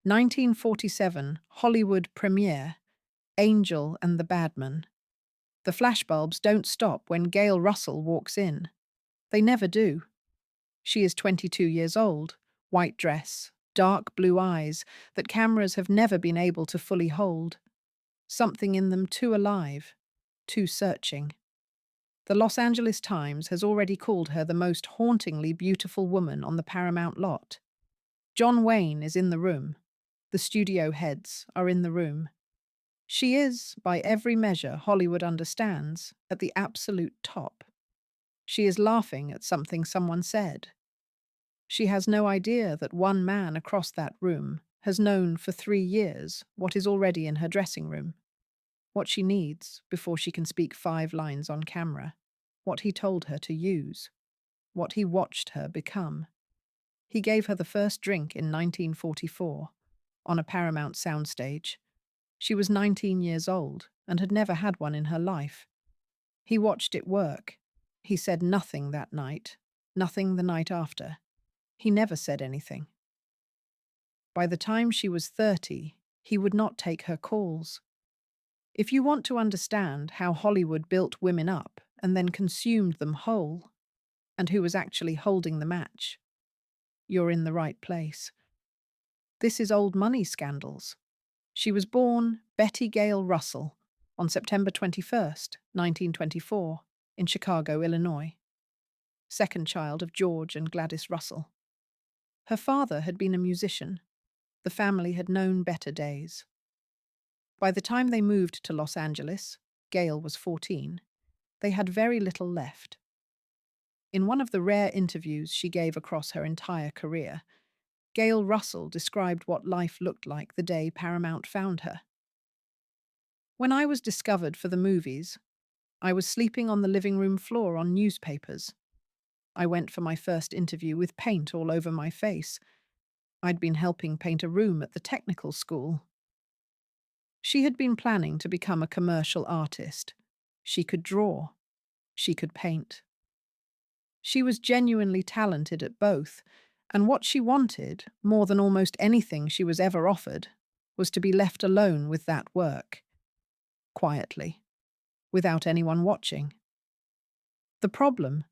1947 Hollywood premiere, Angel and the Badman. The flashbulbs don't stop when Gail Russell walks in. They never do. She is 22 years old, white dress, dark blue eyes that cameras have never been able to fully hold. Something in them too alive, too searching. The Los Angeles Times has already called her the most hauntingly beautiful woman on the Paramount lot. John Wayne is in the room. The studio heads are in the room. She is, by every measure Hollywood understands, at the absolute top. She is laughing at something someone said. She has no idea that one man across that room has known for 3 years what is already in her dressing room, what she needs before she can speak 5 lines on camera, what he told her to use, what he watched her become. He gave her the first drink in 1944, on a Paramount soundstage. She was 19 years old and had never had one in her life. He watched it work. He said nothing that night, nothing the night after. He never said anything. By the time she was 30, he would not take her calls. If you want to understand how Hollywood built women up and then consumed them whole, and who was actually holding the match, you're in the right place. This is old money scandals. She was born Betty Gail Russell on September 21st, 1924, in Chicago, Illinois. Second child of George and Gladys Russell. Her father had been a musician. The family had known better days. By the time they moved to Los Angeles, Gail was 14, they had very little left. In one of the rare interviews she gave across her entire career, Gail Russell described what life looked like the day Paramount found her. When I was discovered for the movies, I was sleeping on the living room floor on newspapers. I went for my first interview with paint all over my face. I'd been helping paint a room at the technical school. She had been planning to become a commercial artist. She could draw. She could paint. She was genuinely talented at both, and what she wanted, more than almost anything she was ever offered, was to be left alone with that work. Quietly. Without anyone watching. The problem,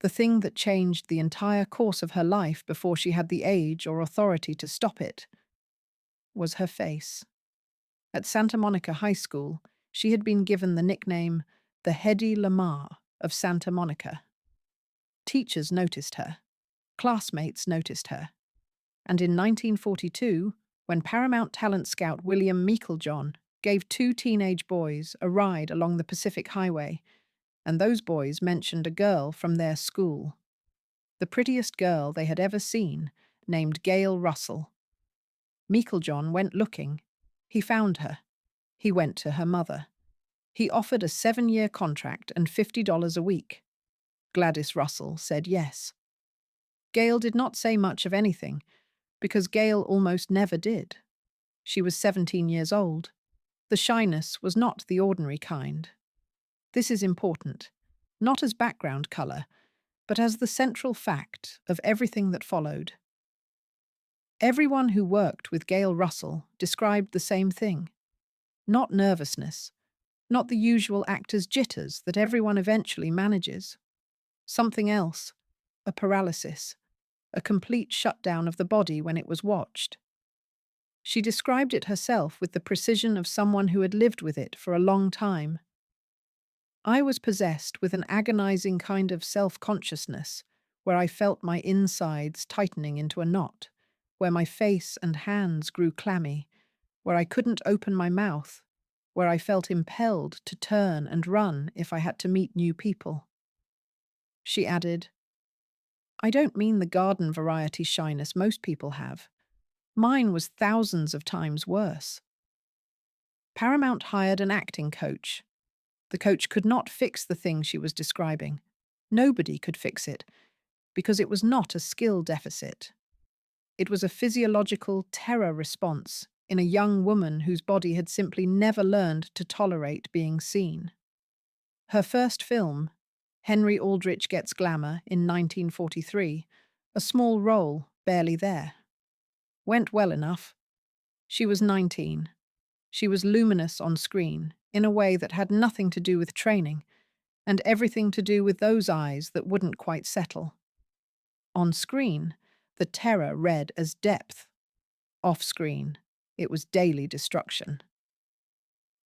the thing that changed the entire course of her life before she had the age or authority to stop it, was her face. At Santa Monica High School, she had been given the nickname the Hedy Lamarr of Santa Monica. Teachers noticed her. Classmates noticed her. And in 1942, when Paramount talent scout William Meiklejohn gave 2 teenage boys a ride along the Pacific Highway, and those boys mentioned a girl from their school. The prettiest girl they had ever seen, named Gail Russell. Meiklejohn went looking. He found her. He went to her mother. He offered a 7-year contract and $50 a week. Gladys Russell said yes. Gail did not say much of anything, because Gail almost never did. She was 17 years old. The shyness was not the ordinary kind. This is important, not as background colour, but as the central fact of everything that followed. Everyone who worked with Gail Russell described the same thing. Not nervousness, not the usual actor's jitters that everyone eventually manages. Something else, a paralysis, a complete shutdown of the body when it was watched. She described it herself with the precision of someone who had lived with it for a long time. I was possessed with an agonizing kind of self-consciousness, where I felt my insides tightening into a knot, where my face and hands grew clammy, where I couldn't open my mouth, where I felt impelled to turn and run if I had to meet new people. She added, "I don't mean the garden variety shyness most people have. Mine was thousands of times worse." Paramount hired an acting coach. The coach could not fix the thing she was describing. Nobody could fix it, because it was not a skill deficit. It was a physiological terror response in a young woman whose body had simply never learned to tolerate being seen. Her first film, Henry Aldrich Gets Glamour in 1943, a small role, barely there, went well enough. She was 19. She was luminous on screen, in a way that had nothing to do with training, and everything to do with those eyes that wouldn't quite settle. On screen, the terror read as depth. Off screen, it was daily destruction.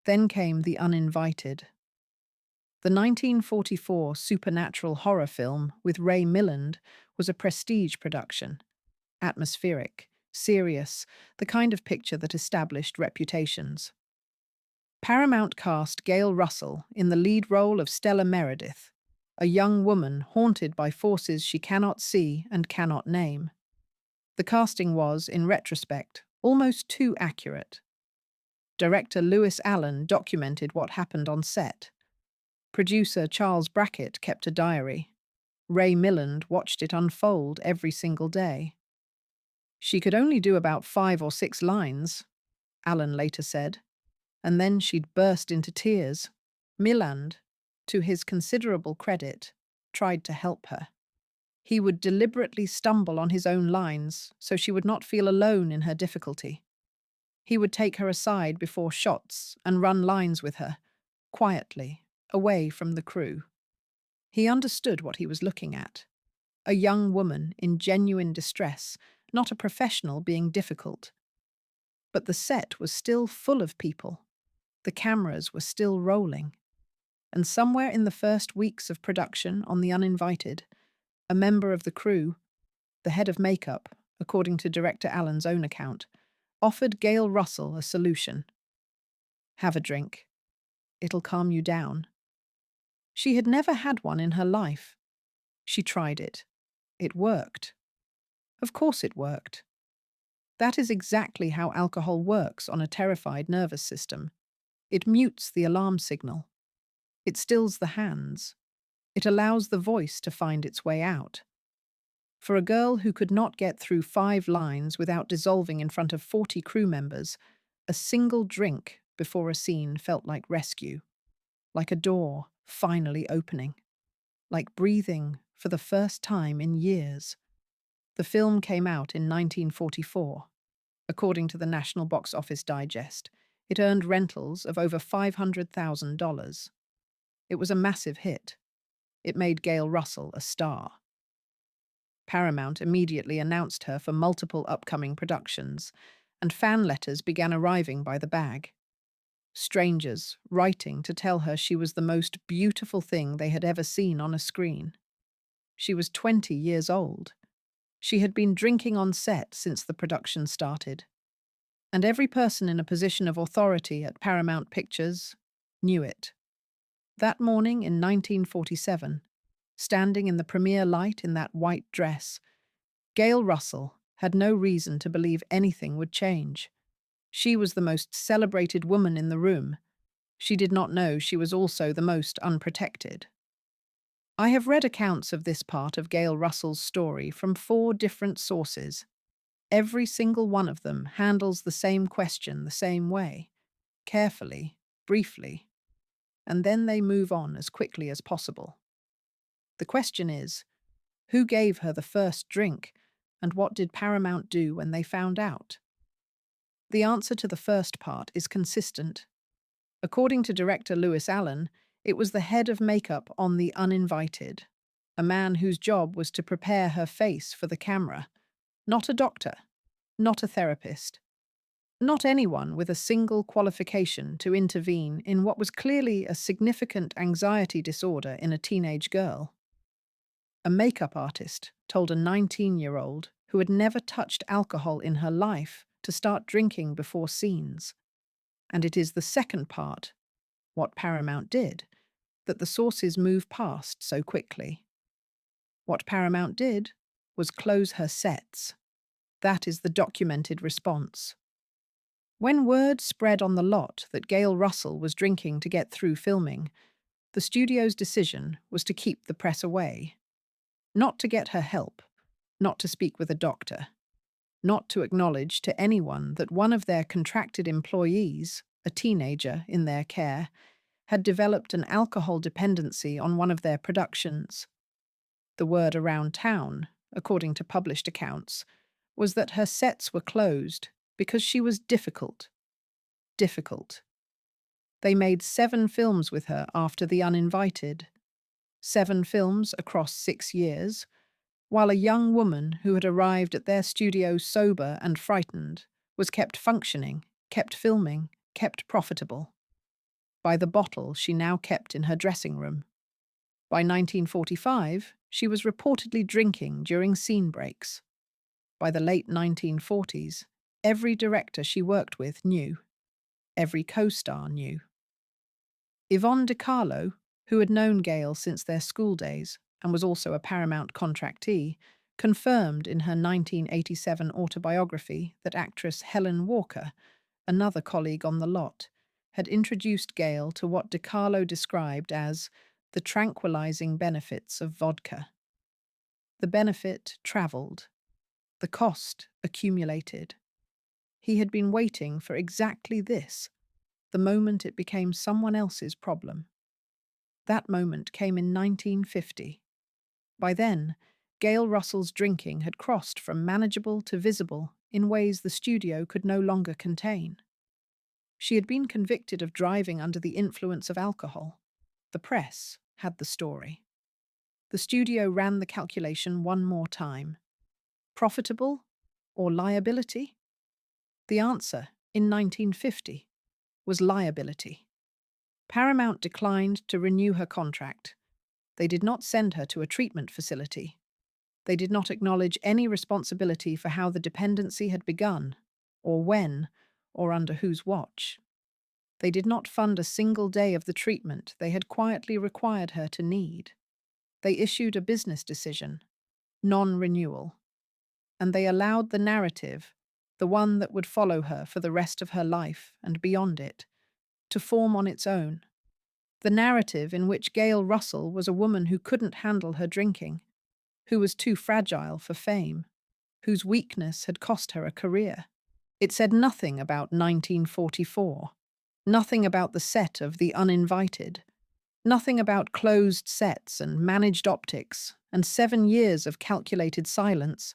Then came The Uninvited. The 1944 supernatural horror film with Ray Milland was a prestige production. Atmospheric, serious, the kind of picture that established reputations. Paramount cast Gail Russell in the lead role of Stella Meredith, a young woman haunted by forces she cannot see and cannot name. The casting was, in retrospect, almost too accurate. Director Lewis Allen documented what happened on set. Producer Charles Brackett kept a diary. Ray Milland watched it unfold every single day. She could only do about 5 or 6 lines, Allen later said, and then she'd burst into tears. Milland, to his considerable credit, tried to help her. He would deliberately stumble on his own lines so she would not feel alone in her difficulty. He would take her aside before shots and run lines with her, quietly, away from the crew. He understood what he was looking at. A young woman in genuine distress, not a professional being difficult. But the set was still full of people. The cameras were still rolling. And somewhere in the first weeks of production on The Uninvited, a member of the crew, the head of makeup, according to director Allen's own account, offered Gail Russell a solution. Have a drink. It'll calm you down. She had never had one in her life. She tried it. It worked. Of course it worked. That is exactly how alcohol works on a terrified nervous system. It mutes the alarm signal. It stills the hands. It allows the voice to find its way out. For a girl who could not get through 5 lines without dissolving in front of 40 crew members, a single drink before a scene felt like rescue, like a door finally opening, like breathing for the first time in years. The film came out in 1944. According to the National Box Office Digest, it earned rentals of over $500,000. It was a massive hit. It made Gail Russell a star. Paramount immediately announced her for multiple upcoming productions, and fan letters began arriving by the bag. Strangers writing to tell her she was the most beautiful thing they had ever seen on a screen. She was 20 years old. She had been drinking on set since the production started. And every person in a position of authority at Paramount Pictures knew it. That morning in 1947, standing in the premiere light in that white dress, Gail Russell had no reason to believe anything would change. She was the most celebrated woman in the room. She did not know she was also the most unprotected. I have read accounts of this part of Gail Russell's story from 4 different sources. Every single one of them handles the same question the same way, carefully, briefly, and then they move on as quickly as possible. The question is, who gave her the first drink, and what did Paramount do when they found out? The answer to the first part is consistent. According to director Lewis Allen, it was the head of makeup on The Uninvited, a man whose job was to prepare her face for the camera. Not a doctor, not a therapist, not anyone with a single qualification to intervene in what was clearly a significant anxiety disorder in a teenage girl. A makeup artist told a 19-year-old who had never touched alcohol in her life to start drinking before scenes. And it is the second part, what Paramount did, that the sources move past so quickly. What Paramount did was close her sets. That is the documented response. When word spread on the lot that Gail Russell was drinking to get through filming, the studio's decision was to keep the press away. Not to get her help, not to speak with a doctor, not to acknowledge to anyone that one of their contracted employees, a teenager in their care, had developed an alcohol dependency on one of their productions. The word around town, according to published accounts, was that her sets were closed Because she was difficult. Difficult. They made 7 films with her after The Uninvited. 7 films across 6 years, while a young woman who had arrived at their studio sober and frightened was kept functioning, kept filming, kept profitable. By the bottle she now kept in her dressing room. By 1945, she was reportedly drinking during scene breaks. By the late 1940s, every director she worked with knew. Every co-star knew. Yvonne DiCarlo, who had known Gail since their school days and was also a Paramount contractee, confirmed in her 1987 autobiography that actress Helen Walker, another colleague on the lot, had introduced Gail to what DiCarlo described as the tranquilizing benefits of vodka. The benefit travelled. The cost accumulated. He had been waiting for exactly this, the moment it became someone else's problem. That moment came in 1950. By then, Gail Russell's drinking had crossed from manageable to visible in ways the studio could no longer contain. She had been convicted of driving under the influence of alcohol. The press had the story. The studio ran the calculation one more time. Profitable or liability? The answer, in 1950, was liability. Paramount declined to renew her contract. They did not send her to a treatment facility. They did not acknowledge any responsibility for how the dependency had begun, or when, or under whose watch. They did not fund a single day of the treatment they had quietly required her to need. They issued a business decision, non-renewal, and they allowed the narrative, the one that would follow her for the rest of her life and beyond it, to form on its own. The narrative in which Gail Russell was a woman who couldn't handle her drinking, who was too fragile for fame, whose weakness had cost her a career. It said nothing about 1944, nothing about the set of The Uninvited, nothing about closed sets and managed optics and 7 years of calculated silence.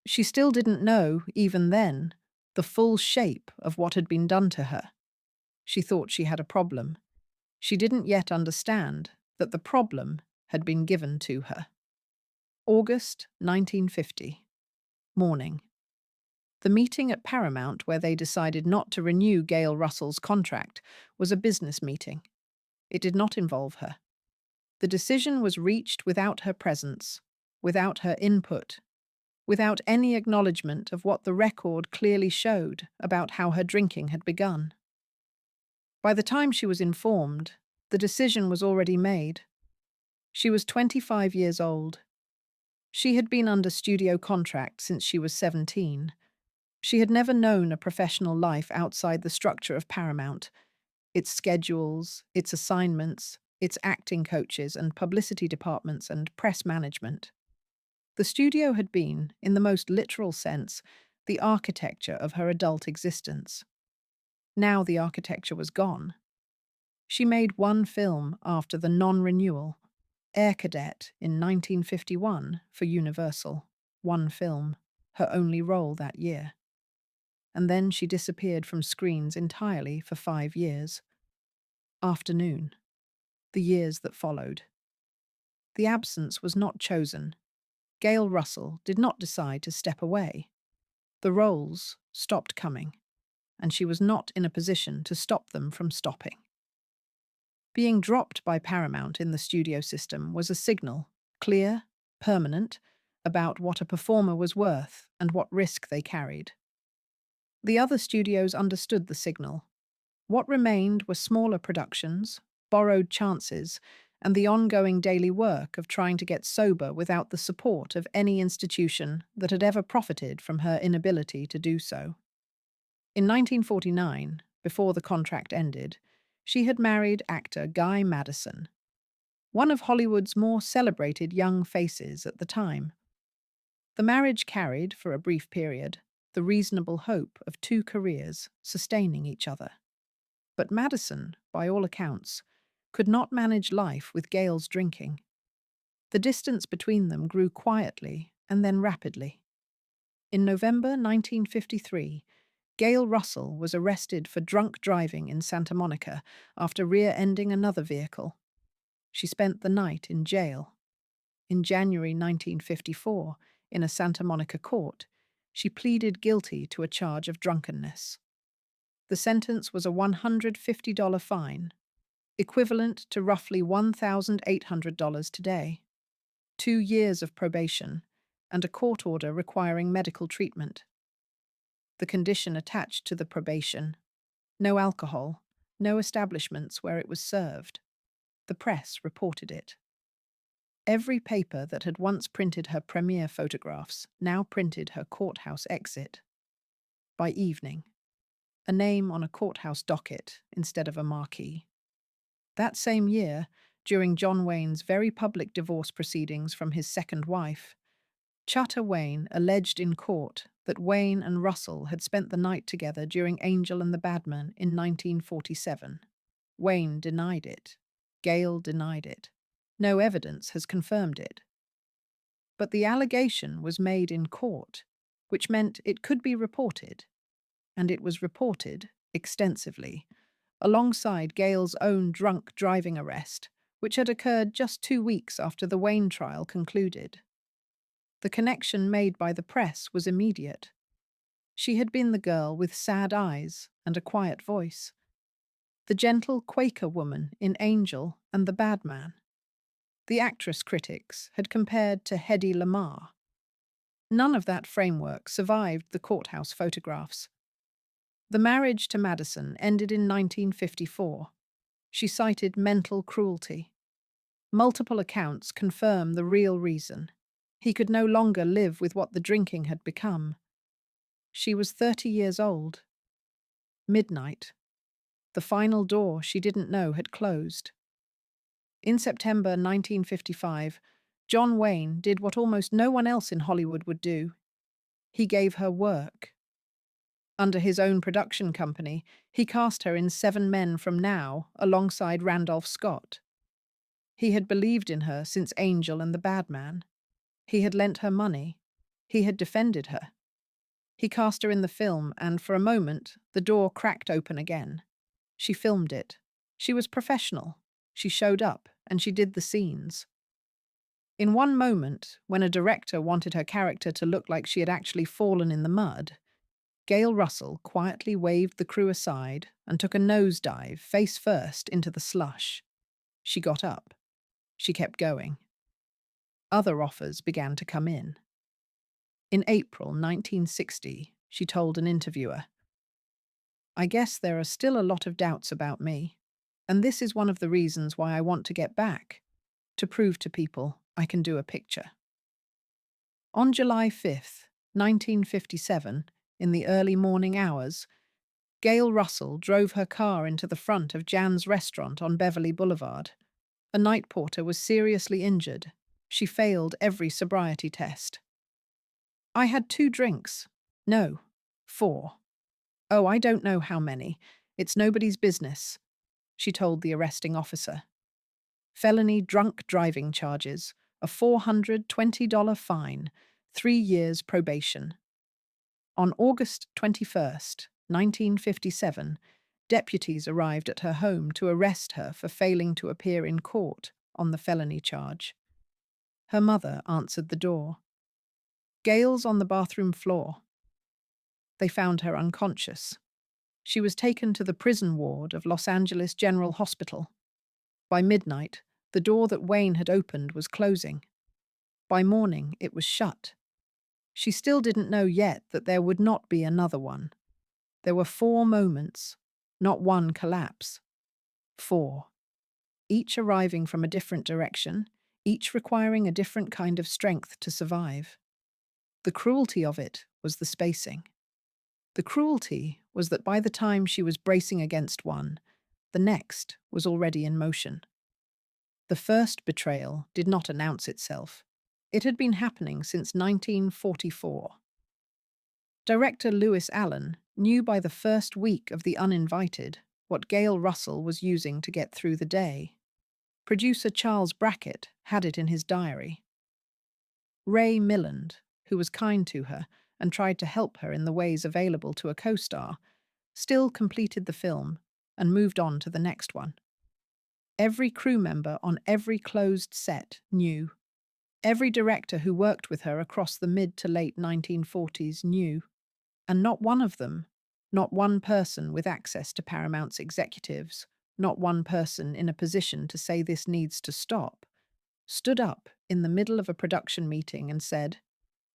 She still didn't know, even then, the full shape of what had been done to her. She thought she had a problem. She didn't yet understand that the problem had been given to her. August 1950. Morning. The meeting at Paramount where they decided not to renew Gail Russell's contract was a business meeting. It did not involve her. The decision was reached without her presence, without her input, without any acknowledgement of what the record clearly showed about how her drinking had begun. By the time she was informed, the decision was already made. She was 25 years old. She had been under studio contract since she was 17. She had never known a professional life outside the structure of Paramount, its schedules, its assignments, its acting coaches and publicity departments and press management. The studio had been, in the most literal sense, the architecture of her adult existence. Now the architecture was gone. She made one film after the non-renewal, Air Cadet in 1951 for Universal, one film, her only role that year. And then she disappeared from screens entirely for 5 years. Afternoon. The years that followed. The absence was not chosen. Gail Russell did not decide to step away. The roles stopped coming, and she was not in a position to stop them from stopping. Being dropped by Paramount in the studio system was a signal, clear, permanent, about what a performer was worth and what risk they carried. The other studios understood the signal. What remained were smaller productions, borrowed chances, and the ongoing daily work of trying to get sober without the support of any institution that had ever profited from her inability to do so. In 1949, before the contract ended, she had married actor Guy Madison, one of Hollywood's more celebrated young faces at the time. The marriage carried, for a brief period, the reasonable hope of 2 careers sustaining each other. But Madison, by all accounts, could not manage life with Gail's drinking. The distance between them grew quietly and then rapidly. In November 1953, Gail Russell was arrested for drunk driving in Santa Monica after rear-ending another vehicle. She spent the night in jail. In January 1954, in a Santa Monica court, she pleaded guilty to a charge of drunkenness. The sentence was a $150 fine, equivalent to roughly $1,800 today, 2 years of probation, and a court order requiring medical treatment. The condition attached to the probation: no alcohol, no establishments where it was served. The press reported it. Every paper that had once printed her premiere photographs now printed her courthouse exit. By evening, a name on a courthouse docket instead of a marquee. That same year, during John Wayne's very public divorce proceedings from his second wife, Chutta Wayne alleged in court that Wayne and Russell had spent the night together during Angel and the Badman in 1947. Wayne denied it. Gail denied it. No evidence has confirmed it. But the allegation was made in court, which meant it could be reported, and it was reported extensively, alongside Gail's own drunk driving arrest, which had occurred just 2 weeks after the Wayne trial concluded. The connection made by the press was immediate. She had been the girl with sad eyes and a quiet voice, the gentle Quaker woman in Angel and the Badman. The actress critics had compared to Hedy Lamarr. None of that framework survived the courthouse photographs. The marriage to Madison ended in 1954. She cited mental cruelty. Multiple accounts confirm the real reason. He could no longer live with what the drinking had become. She was 30 years old. Midnight. The final door she didn't know had closed. In September 1955, John Wayne did what almost no one else in Hollywood would do. He gave her work. Under his own production company, he cast her in 7 Men from Now alongside Randolph Scott. He had believed in her since Angel and the Badman. He had lent her money. He had defended her. He cast her in the film, and for a moment, the door cracked open again. She filmed it. She was professional. She showed up, and she did the scenes. In one moment, when a director wanted her character to look like she had actually fallen in the mud, Gail Russell quietly waved the crew aside and took a nosedive face first into the slush. She got up. She kept going. Other offers began to come in. In April 1960, she told an interviewer, "I guess there are still a lot of doubts about me, and this is one of the reasons why I want to get back, to prove to people I can do a picture." On July 5th, 1957, in the early morning hours, Gail Russell drove her car into the front of Jan's restaurant on Beverly Boulevard. A night porter was seriously injured. She failed every sobriety test. "I had 2 drinks. No, 4. Oh, I don't know how many. It's nobody's business," she told the arresting officer. Felony drunk driving charges, a $420 fine, 3 years probation. On August 21st, 1957, deputies arrived at her home to arrest her for failing to appear in court on the felony charge. Her mother answered the door. "Gail's on the bathroom floor." They found her unconscious. She was taken to the prison ward of Los Angeles General Hospital. By midnight, the door that Wayne had opened was closing. By morning, it was shut. She still didn't know yet that there would not be another one. There were 4 moments, not one collapse. 4. Each arriving from a different direction, each requiring a different kind of strength to survive. The cruelty of it was the spacing. The cruelty was that by the time she was bracing against one, the next was already in motion. The first betrayal did not announce itself. It had been happening since 1944. Director Lewis Allen knew by the first week of The Uninvited what Gail Russell was using to get through the day. Producer Charles Brackett had it in his diary. Ray Milland, who was kind to her, and tried to help her in the ways available to a co-star, still completed the film and moved on to the next one. Every crew member on every closed set knew. Every director who worked with her across the mid to late 1940s knew. And not one of them, not one person with access to Paramount's executives, not one person in a position to say this needs to stop, stood up in the middle of a production meeting and said,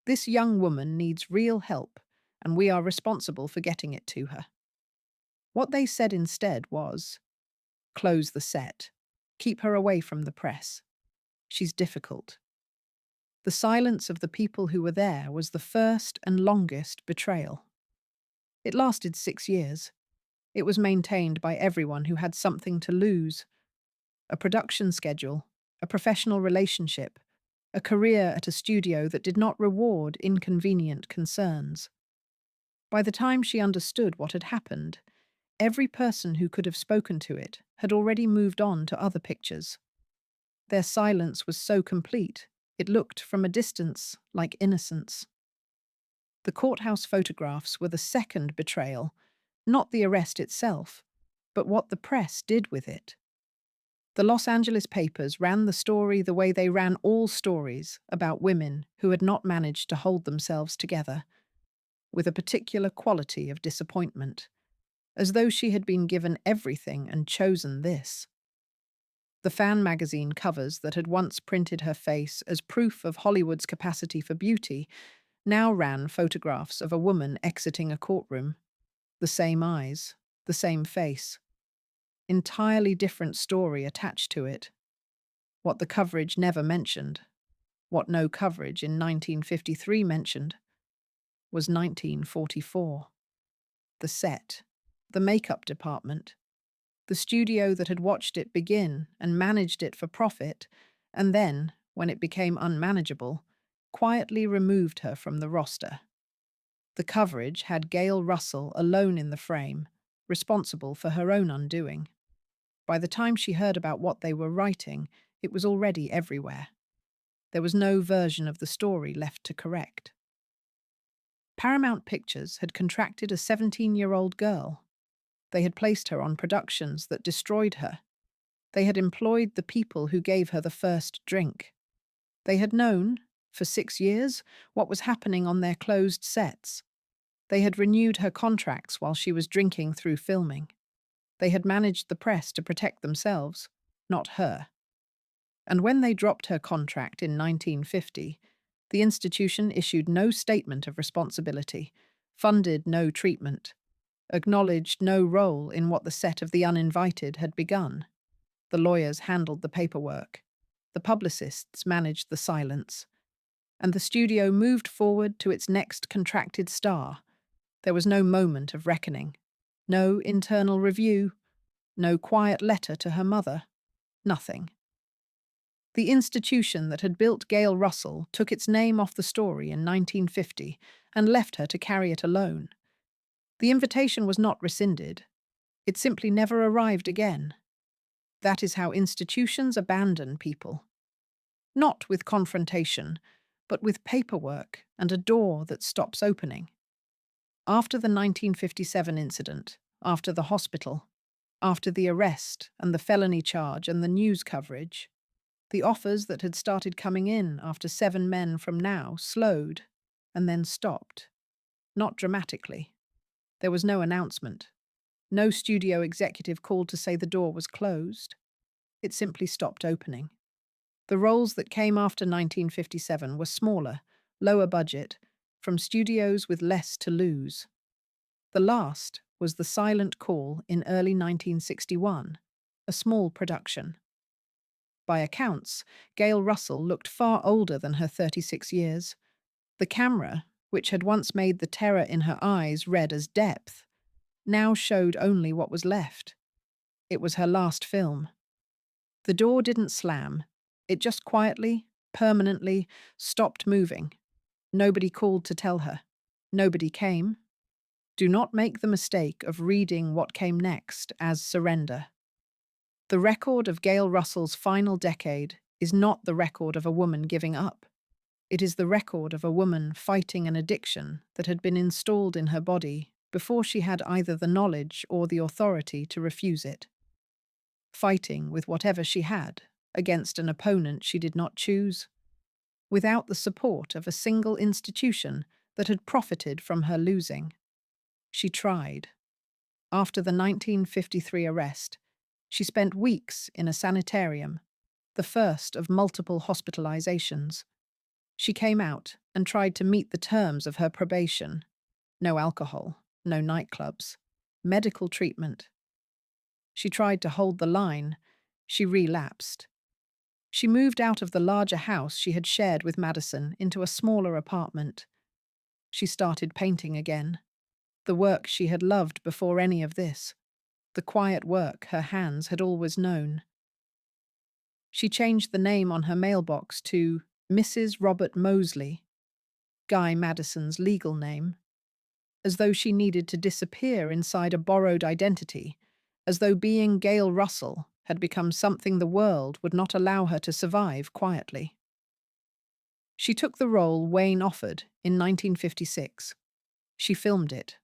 "This young woman needs real help, and we are responsible for getting it to her." What they said instead was, "Close the set. Keep her away from the press. She's difficult." The silence of the people who were there was the first and longest betrayal. It lasted 6 years. It was maintained by everyone who had something to lose: a production schedule, a professional relationship, a career at a studio that did not reward inconvenient concerns. By the time she understood what had happened, every person who could have spoken to it had already moved on to other pictures. Their silence was so complete, it looked from a distance like innocence. The courthouse photographs were the second betrayal, not the arrest itself, but what the press did with it. The Los Angeles papers ran the story the way they ran all stories about women who had not managed to hold themselves together, with a particular quality of disappointment, as though she had been given everything and chosen this. The fan magazine covers that had once printed her face as proof of Hollywood's capacity for beauty now ran photographs of a woman exiting a courtroom. The same eyes, the same face. Entirely different story attached to it. What the coverage never mentioned, what no coverage in 1953 mentioned, was 1944. The set, the makeup department, the studio that had watched it begin and managed it for profit, and then, when it became unmanageable, quietly removed her from the roster. The coverage had Gail Russell alone in the frame, responsible for her own undoing. By the time she heard about what they were writing, it was already everywhere. There was no version of the story left to correct. Paramount Pictures had contracted a 17-year-old girl. They had placed her on productions that destroyed her. They had employed the people who gave her the first drink. They had known, for 6 years, what was happening on their closed sets. They had renewed her contracts while she was drinking through filming. They had managed the press to protect themselves, not her. And when they dropped her contract in 1950, the institution issued no statement of responsibility, funded no treatment, acknowledged no role in what the set of The Uninvited had begun. The lawyers handled the paperwork. The publicists managed the silence. And the studio moved forward to its next contracted star. There was no moment of reckoning, no internal review, no quiet letter to her mother, nothing. The institution that had built Gail Russell took its name off the story in 1950 and left her to carry it alone. The invitation was not rescinded. It simply never arrived again. That is how institutions abandon people. Not with confrontation, but with paperwork and a door that stops opening. After the 1957 incident, after the hospital, after the arrest and the felony charge and the news coverage, the offers that had started coming in after 7 Men from Now slowed and then stopped. Not dramatically. There was no announcement. No studio executive called to say the door was closed. It simply stopped opening. The roles that came after 1957 were smaller, lower budget, from studios with less to lose. The last was The Silent Call in early 1961, a small production. By accounts, Gail Russell looked far older than her 36 years. The camera, which had once made the terror in her eyes red as depth, now showed only what was left. It was her last film. The door didn't slam. It just quietly, permanently stopped moving. Nobody called to tell her. Nobody came. Do not make the mistake of reading what came next as surrender. The record of Gail Russell's final decade is not the record of a woman giving up. It is the record of a woman fighting an addiction that had been installed in her body before she had either the knowledge or the authority to refuse it. Fighting with whatever she had against an opponent she did not choose, without the support of a single institution that had profited from her losing. She tried. After the 1953 arrest, she spent weeks in a sanitarium, the first of multiple hospitalizations. She came out and tried to meet the terms of her probation. No alcohol, no nightclubs, medical treatment. She tried to hold the line. She relapsed. She moved out of the larger house she had shared with Madison into a smaller apartment. She started painting again, the work she had loved before any of this, the quiet work her hands had always known. She changed the name on her mailbox to Mrs. Robert Mosley, Guy Madison's legal name, as though she needed to disappear inside a borrowed identity, as though being Gail Russell had become something the world would not allow her to survive quietly. She took the role Wayne offered in 1956. She filmed it.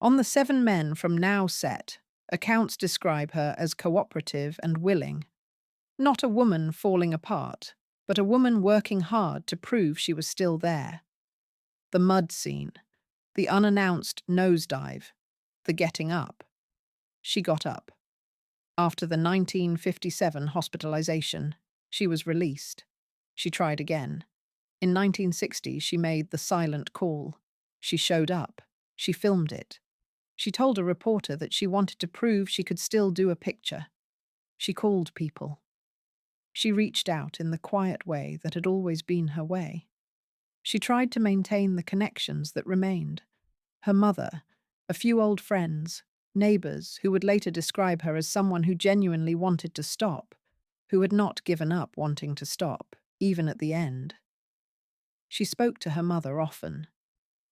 On the Seven Men from Now set, accounts describe her as cooperative and willing. Not a woman falling apart, but a woman working hard to prove she was still there. The mud scene, the unannounced nosedive, the getting up. She got up. After the 1957 hospitalization, she was released. She tried again. In 1960, she made the silent call. She showed up. She filmed it. She told a reporter that she wanted to prove she could still do a picture. She called people. She reached out in the quiet way that had always been her way. She tried to maintain the connections that remained. Her mother, a few old friends, neighbors who would later describe her as someone who genuinely wanted to stop, who had not given up wanting to stop, even at the end. She spoke to her mother often.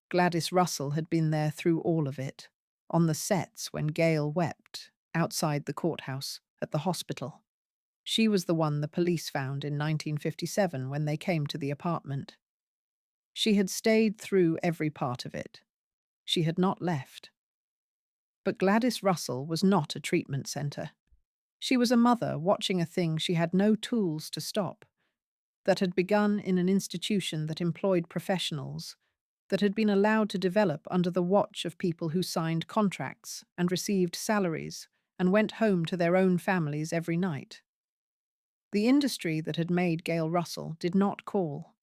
Gladys Russell had been there through all of it, on the sets when Gail wept, outside the courthouse, at the hospital. She was the one the police found in 1957 when they came to the apartment. She had stayed through every part of it. She had not left. But Gladys Russell was not a treatment center. She was a mother watching a thing she had no tools to stop, that had begun in an institution that employed professionals, that had been allowed to develop under the watch of people who signed contracts and received salaries and went home to their own families every night. The industry that had made Gail Russell did not call.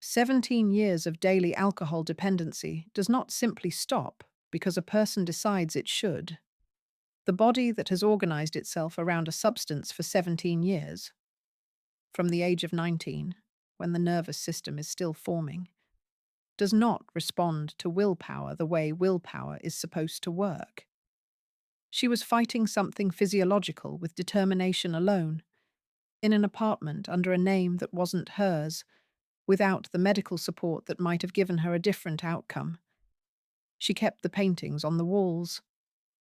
17 years of daily alcohol dependency does not simply stop because a person decides it should. The body that has organized itself around a substance for 17 years, from the age of 19, when the nervous system is still forming, does not respond to willpower the way willpower is supposed to work. She was fighting something physiological with determination alone, in an apartment under a name that wasn't hers, without the medical support that might have given her a different outcome. She kept the paintings on the walls.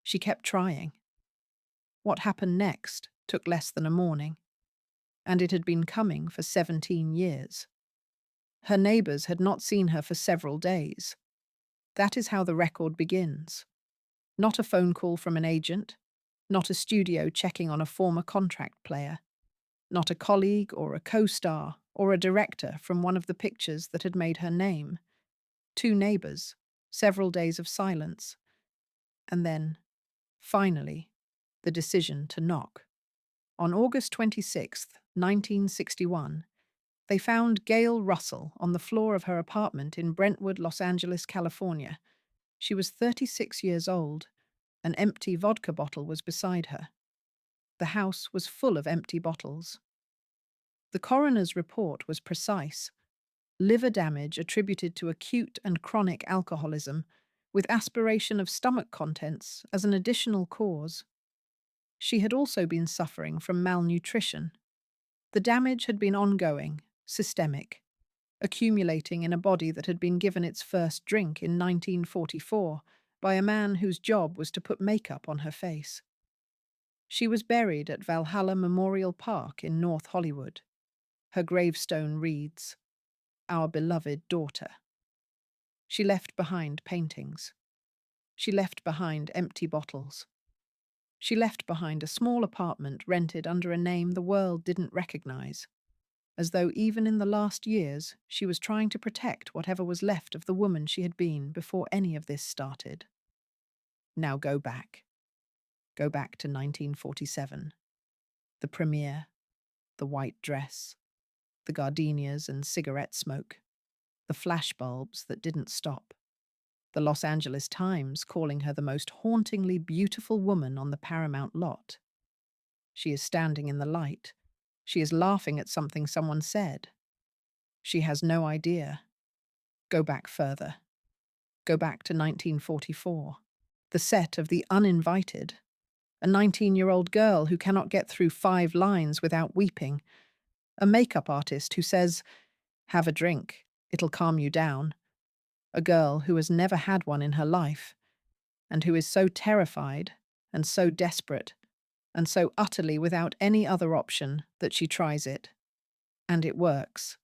She kept trying. What happened next took less than a morning, and it had been coming for 17 years. Her neighbors had not seen her for several days. That is how the record begins. Not a phone call from an agent, not a studio checking on a former contract player, not a colleague or a co-star or a director from one of the pictures that had made her name. 2 neighbors, several days of silence, and then, finally, the decision to knock. On August 26, 1961, they found Gail Russell on the floor of her apartment in Brentwood, Los Angeles, California. She was 36 years old. An empty vodka bottle was beside her. The house was full of empty bottles. The coroner's report was precise. Liver damage attributed to acute and chronic alcoholism, with aspiration of stomach contents as an additional cause. She had also been suffering from malnutrition. The damage had been ongoing, systemic, accumulating in a body that had been given its first drink in 1944 by a man whose job was to put makeup on her face. She was buried at Valhalla Memorial Park in North Hollywood. Her gravestone reads, our beloved daughter. She left behind paintings. She left behind empty bottles. She left behind a small apartment rented under a name the world didn't recognize, as though even in the last years she was trying to protect whatever was left of the woman she had been before any of this started. Now go back. Go back to 1947. The premiere, the white dress, the gardenias and cigarette smoke, the flashbulbs that didn't stop, the Los Angeles Times calling her the most hauntingly beautiful woman on the Paramount lot. She is standing in the light. She is laughing at something someone said. She has no idea. Go back further. Go back to 1944, the set of The Uninvited. A 19-year-old girl who cannot get through 5 lines without weeping. A makeup artist who says, "Have a drink, it'll calm you down." A girl who has never had one in her life, and who is so terrified and so desperate and so utterly without any other option that she tries it. And it works.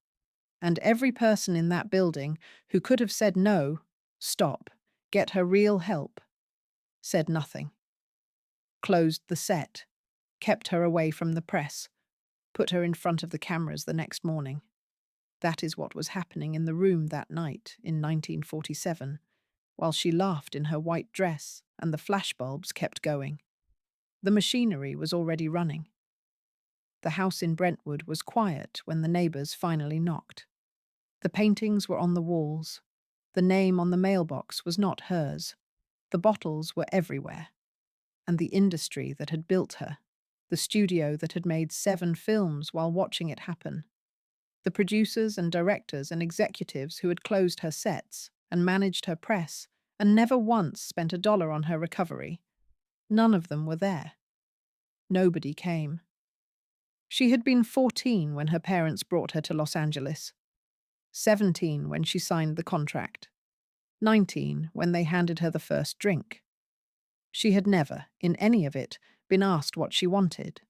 And every person in that building who could have said no, stop, get her real help, said nothing. Closed the set, kept her away from the press, put her in front of the cameras the next morning. That is what was happening in the room that night in 1947, while she laughed in her white dress and the flashbulbs kept going. The machinery was already running. The house in Brentwood was quiet when the neighbors finally knocked. The paintings were on the walls. The name on the mailbox was not hers. The bottles were everywhere. And the industry that had built her, the studio that had made 7 films while watching it happen, the producers and directors and executives who had closed her sets and managed her press and never once spent $1 on her recovery, none of them were there. Nobody came. She had been 14 when her parents brought her to Los Angeles, 17 when she signed the contract, 19 when they handed her the first drink. She had never, in any of it, been asked what she wanted.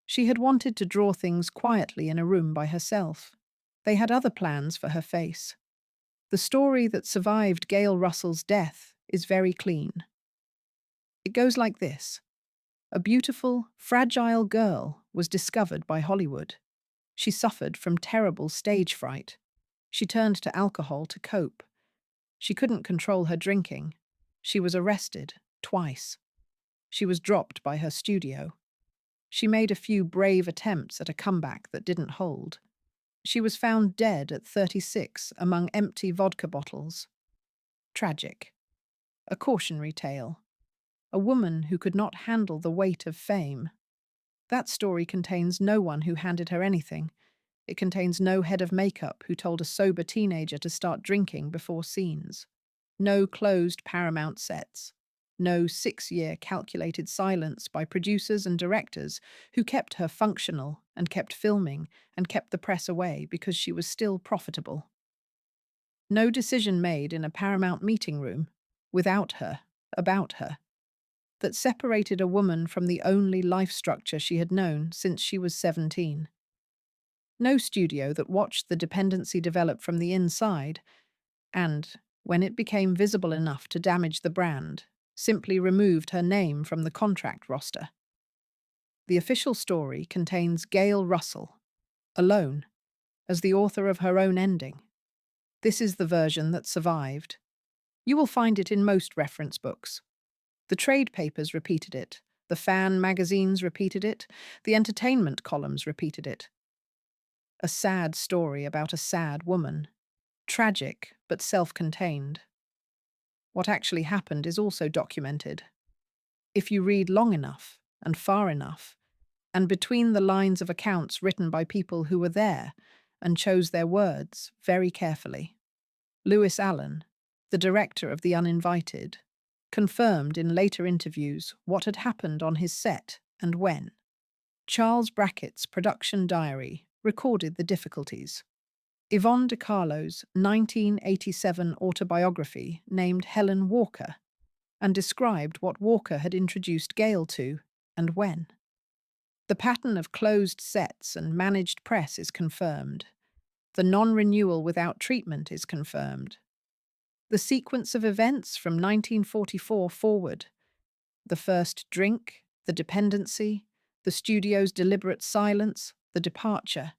She had wanted to draw things quietly in a room by herself. They had other plans for her face. The story that survived Gail Russell's death is very clean. It goes like this. A beautiful, fragile girl was discovered by Hollywood. She suffered from terrible stage fright. She turned to alcohol to cope. She couldn't control her drinking. She was arrested twice. She was dropped by her studio. She made a few brave attempts at a comeback that didn't hold. She was found dead at 36 among empty vodka bottles. Tragic. A cautionary tale. A woman who could not handle the weight of fame. That story contains no one who handed her anything. It contains no head of makeup who told a sober teenager to start drinking before scenes. No closed Paramount sets. No 6-year calculated silence by producers and directors who kept her functional and kept filming and kept the press away because she was still profitable. No decision made in a Paramount meeting room, without her, about her, that separated a woman from the only life structure she had known since she was 17. No studio that watched the dependency develop from the inside and, when it became visible enough to damage the brand, simply removed her name from the contract roster. The official story contains Gail Russell, alone, as the author of her own ending. This is the version that survived. You will find it in most reference books. The trade papers repeated it, the fan magazines repeated it, the entertainment columns repeated it. A sad story about a sad woman. Tragic, but self-contained. What actually happened is also documented. If you read long enough and far enough, and between the lines of accounts written by people who were there and chose their words very carefully. Lewis Allen, the director of The Uninvited, confirmed in later interviews what had happened on his set and when. Charles Brackett's production diary recorded the difficulties. Yvonne De Carlo's 1987 autobiography named Helen Walker and described what Walker had introduced Gail to and when. The pattern of closed sets and managed press is confirmed. The non-renewal without treatment is confirmed. The sequence of events from 1944 forward, the first drink, the dependency, the studio's deliberate silence, the departure,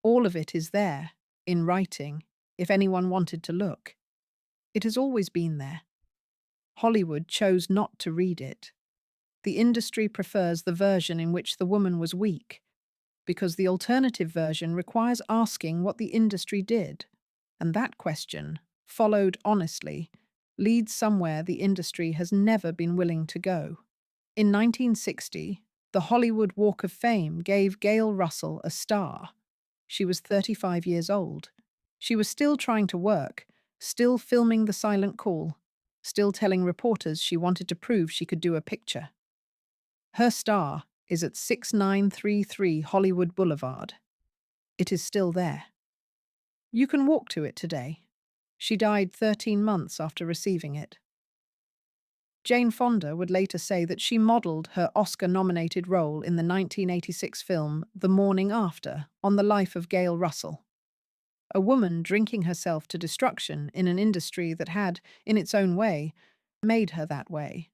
all of it is there, in writing, if anyone wanted to look. It has always been there. Hollywood chose not to read it. The industry prefers the version in which the woman was weak, because the alternative version requires asking what the industry did, and that question, followed honestly, leads somewhere the industry has never been willing to go. In 1960, the Hollywood Walk of Fame gave Gail Russell a star. She was 35 years old. She was still trying to work, still filming The Silent Call, still telling reporters she wanted to prove she could do a picture. Her star is at 6933 Hollywood Boulevard. It is still there. You can walk to it today. She died 13 months after receiving it. Jane Fonda would later say that she modelled her Oscar-nominated role in the 1986 film The Morning After on the life of Gail Russell, a woman drinking herself to destruction in an industry that had, in its own way, made her that way.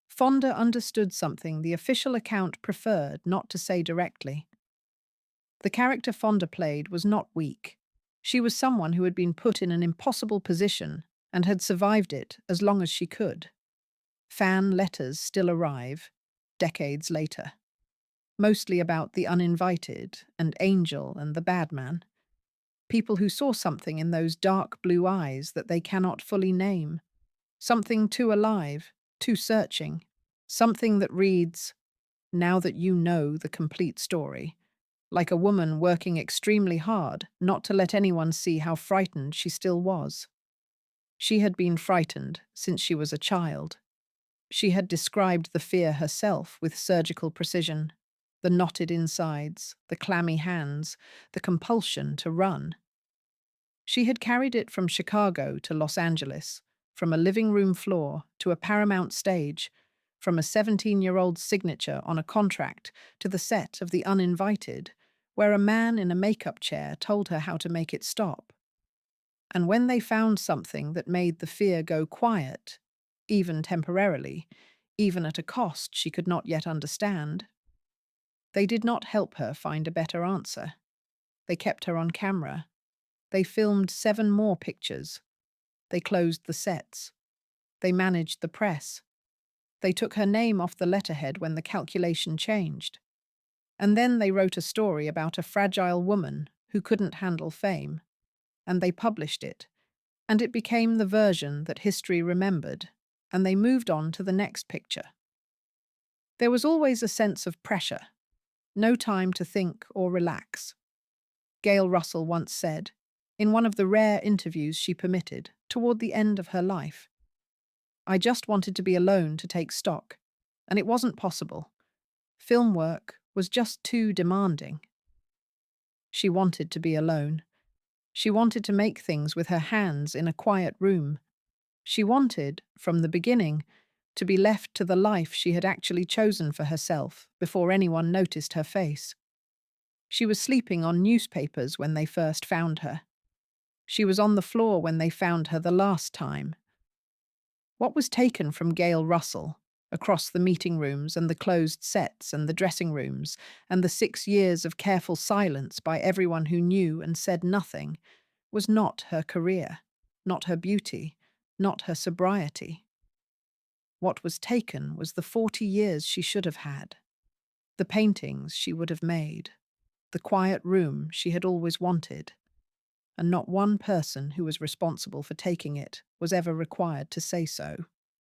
Fonda understood something the official account preferred not to say directly. The character Fonda played was not weak. She was someone who had been put in an impossible position and had survived it as long as she could. Fan letters still arrive, decades later, mostly about the uninvited and Angel and the bad man. People who saw something in those dark blue eyes that they cannot fully name. Something too alive, too searching. Something that reads, "Now that you know the complete story," like a woman working extremely hard not to let anyone see how frightened she still was. She had been frightened since she was a child. She had described the fear herself with surgical precision, the knotted insides, the clammy hands, the compulsion to run. She had carried it from Chicago to Los Angeles, from a living room floor to a Paramount stage, from a 17-year-old's signature on a contract to the set of The Uninvited, where a man in a makeup chair told her how to make it stop. And when they found something that made the fear go quiet, even temporarily, even at a cost she could not yet understand, they did not help her find a better answer. They kept her on camera. They filmed 7 more pictures. They closed the sets. They managed the press. They took her name off the letterhead when the calculation changed. And then they wrote a story about a fragile woman who couldn't handle fame. And they published it. And it became the version that history remembered. And they moved on to the next picture. There was always a sense of pressure. No time to think or relax. Gail Russell once said, in one of the rare interviews she permitted, toward the end of her life, "I just wanted to be alone to take stock, and it wasn't possible. Film work was just too demanding." She wanted to be alone. She wanted to make things with her hands in a quiet room. She wanted, from the beginning, to be left to the life she had actually chosen for herself before anyone noticed her face. She was sleeping on newspapers when they first found her. She was on the floor when they found her the last time. What was taken from Gail Russell, across the meeting rooms and the closed sets and the dressing rooms, and the 6 years of careful silence by everyone who knew and said nothing, was not her career, not her beauty, not her sobriety. What was taken was the 40 years she should have had, the paintings she would have made, the quiet room she had always wanted, and not one person who was responsible for taking it was ever required to say so.